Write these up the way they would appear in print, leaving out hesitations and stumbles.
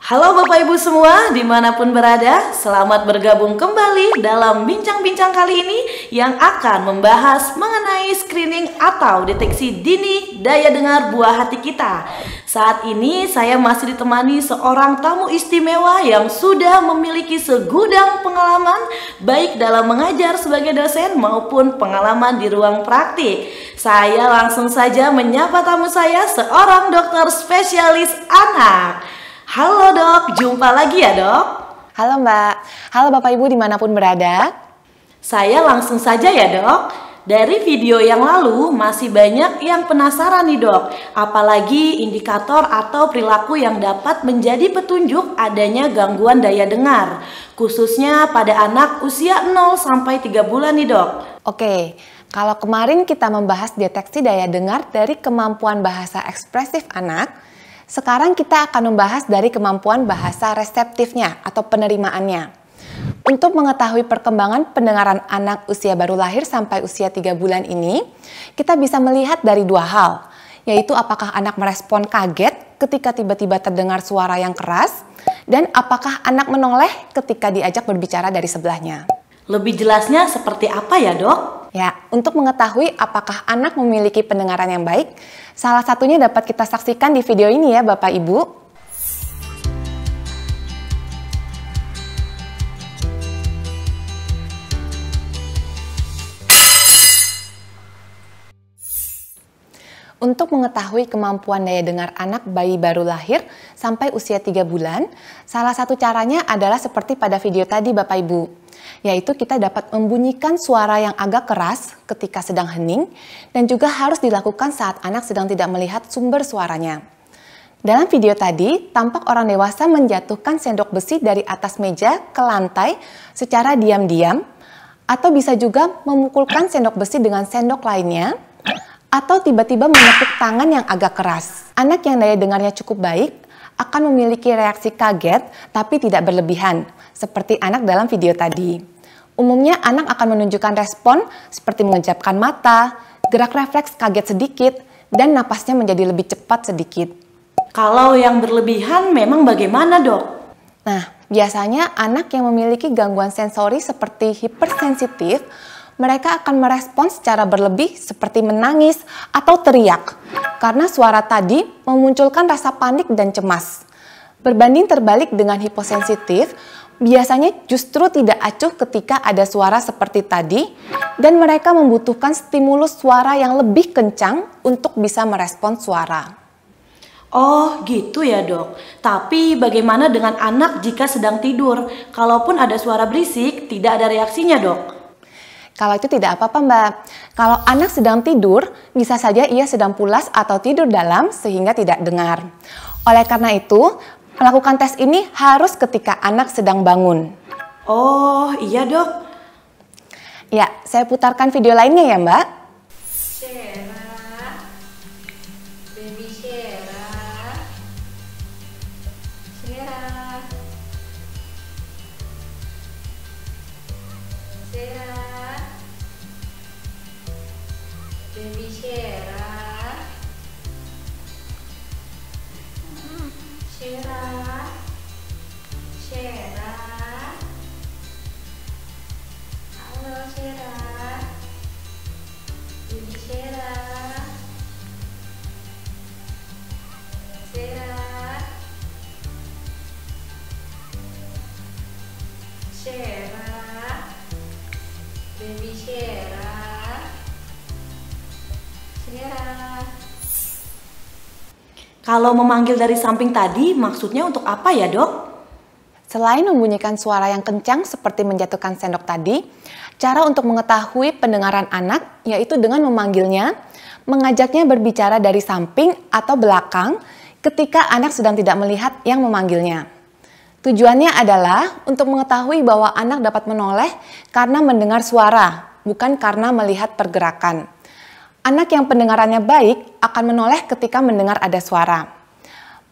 Halo Bapak Ibu semua, dimanapun berada, selamat bergabung kembali dalam bincang-bincang kali ini yang akan membahas mengenai screening atau deteksi dini daya dengar buah hati kita. Saat ini saya masih ditemani seorang tamu istimewa yang sudah memiliki segudang pengalaman baik dalam mengajar sebagai dosen maupun pengalaman di ruang praktik. Saya langsung saja menyapa tamu saya, seorang dokter spesialis anak. Halo dok, jumpa lagi ya dok. Halo Mbak, halo Bapak Ibu dimanapun berada. Saya langsung saja ya dok. Dari video yang lalu masih banyak yang penasaran nih dok. Apalagi indikator atau perilaku yang dapat menjadi petunjuk adanya gangguan daya dengar. Khususnya pada anak usia 0 sampai 3 bulan nih dok. Oke, kalau kemarin kita membahas deteksi daya dengar dari kemampuan bahasa ekspresif anak, sekarang kita akan membahas dari kemampuan bahasa reseptifnya atau penerimaannya. Untuk mengetahui perkembangan pendengaran anak usia baru lahir sampai usia 3 bulan ini, kita bisa melihat dari dua hal, yaitu apakah anak merespon kaget ketika tiba-tiba terdengar suara yang keras, dan apakah anak menoleh ketika diajak berbicara dari sebelahnya. Lebih jelasnya seperti apa ya dok? Ya, untuk mengetahui apakah anak memiliki pendengaran yang baik, salah satunya dapat kita saksikan di video ini ya Bapak Ibu. Untuk mengetahui kemampuan daya dengar anak bayi baru lahir sampai usia 3 bulan, salah satu caranya adalah seperti pada video tadi Bapak Ibu, yaitu kita dapat membunyikan suara yang agak keras ketika sedang hening dan juga harus dilakukan saat anak sedang tidak melihat sumber suaranya. Dalam video tadi, tampak orang dewasa menjatuhkan sendok besi dari atas meja ke lantai secara diam-diam, atau bisa juga memukulkan sendok besi dengan sendok lainnya, atau tiba-tiba menepuk tangan yang agak keras. Anak yang daya dengarnya cukup baik akan memiliki reaksi kaget tapi tidak berlebihan, seperti anak dalam video tadi. Umumnya anak akan menunjukkan respon seperti mengejapkan mata, gerak refleks kaget sedikit, dan napasnya menjadi lebih cepat sedikit. Kalau yang berlebihan memang bagaimana dok? Nah, biasanya anak yang memiliki gangguan sensori seperti hipersensitif, mereka akan merespon secara berlebih seperti menangis atau teriak karena suara tadi memunculkan rasa panik dan cemas. Berbanding terbalik dengan hiposensitif, biasanya justru tidak acuh ketika ada suara seperti tadi dan mereka membutuhkan stimulus suara yang lebih kencang untuk bisa merespon suara. Oh gitu ya dok. Tapi bagaimana dengan anak jika sedang tidur? Kalaupun ada suara berisik, tidak ada reaksinya dok? Kalau itu tidak apa-apa Mbak. Kalau anak sedang tidur, bisa saja ia sedang pulas atau tidur dalam sehingga tidak dengar. Oleh karena itu, melakukan tes ini harus ketika anak sedang bangun. Oh iya dok. Ya, saya putarkan video lainnya ya Mbak. Shera, baby Shera, Shera, Shera, baby Shera, Shera, Shera, halo Shera, baby Shera, Shera, Shera, baby Shera, Shera. Kalau memanggil dari samping tadi maksudnya untuk apa ya dok? Selain membunyikan suara yang kencang seperti menjatuhkan sendok tadi, cara untuk mengetahui pendengaran anak yaitu dengan memanggilnya, mengajaknya berbicara dari samping atau belakang ketika anak sedang tidak melihat yang memanggilnya. Tujuannya adalah untuk mengetahui bahwa anak dapat menoleh karena mendengar suara, bukan karena melihat pergerakan. Anak yang pendengarannya baik akan menoleh ketika mendengar ada suara.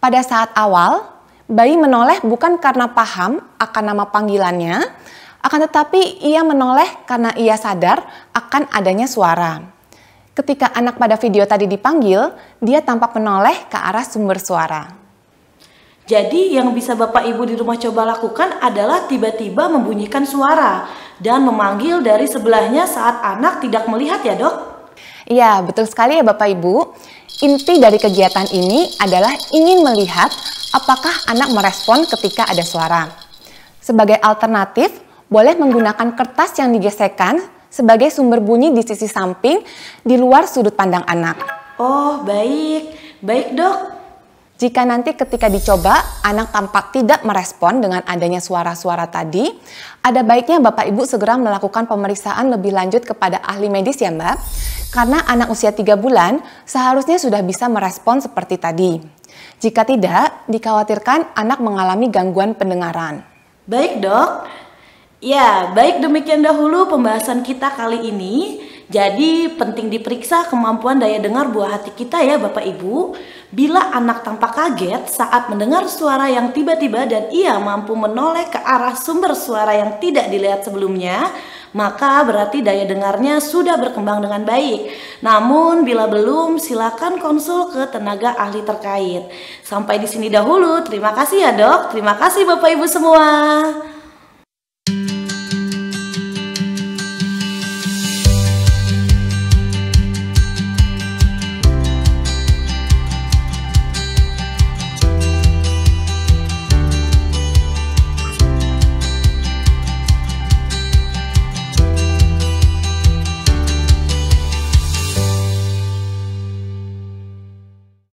Pada saat awal, bayi menoleh bukan karena paham akan nama panggilannya, akan tetapi ia menoleh karena ia sadar akan adanya suara. Ketika anak pada video tadi dipanggil, dia tampak menoleh ke arah sumber suara. Jadi yang bisa Bapak Ibu di rumah coba lakukan adalah tiba-tiba membunyikan suara dan memanggil dari sebelahnya saat anak tidak melihat ya dok? Iya, betul sekali ya Bapak Ibu. Inti dari kegiatan ini adalah ingin melihat apakah anak merespon ketika ada suara. Sebagai alternatif, boleh menggunakan kertas yang digesekkan sebagai sumber bunyi di sisi samping di luar sudut pandang anak. Oh, baik. Baik dok. Jika nanti ketika dicoba, anak tampak tidak merespon dengan adanya suara-suara tadi, ada baiknya Bapak Ibu segera melakukan pemeriksaan lebih lanjut kepada ahli medis ya Mbak. Karena anak usia 3 bulan seharusnya sudah bisa merespon seperti tadi. Jika tidak, dikhawatirkan anak mengalami gangguan pendengaran. Baik dok. Ya, baik demikian dahulu pembahasan kita kali ini. Jadi penting diperiksa kemampuan daya dengar buah hati kita ya Bapak Ibu. Bila anak tampak kaget saat mendengar suara yang tiba-tiba dan ia mampu menoleh ke arah sumber suara yang tidak dilihat sebelumnya, maka berarti daya dengarnya sudah berkembang dengan baik. Namun bila belum, silakan konsul ke tenaga ahli terkait. Sampai di sini dahulu. Terima kasih ya dok. Terima kasih Bapak Ibu semua.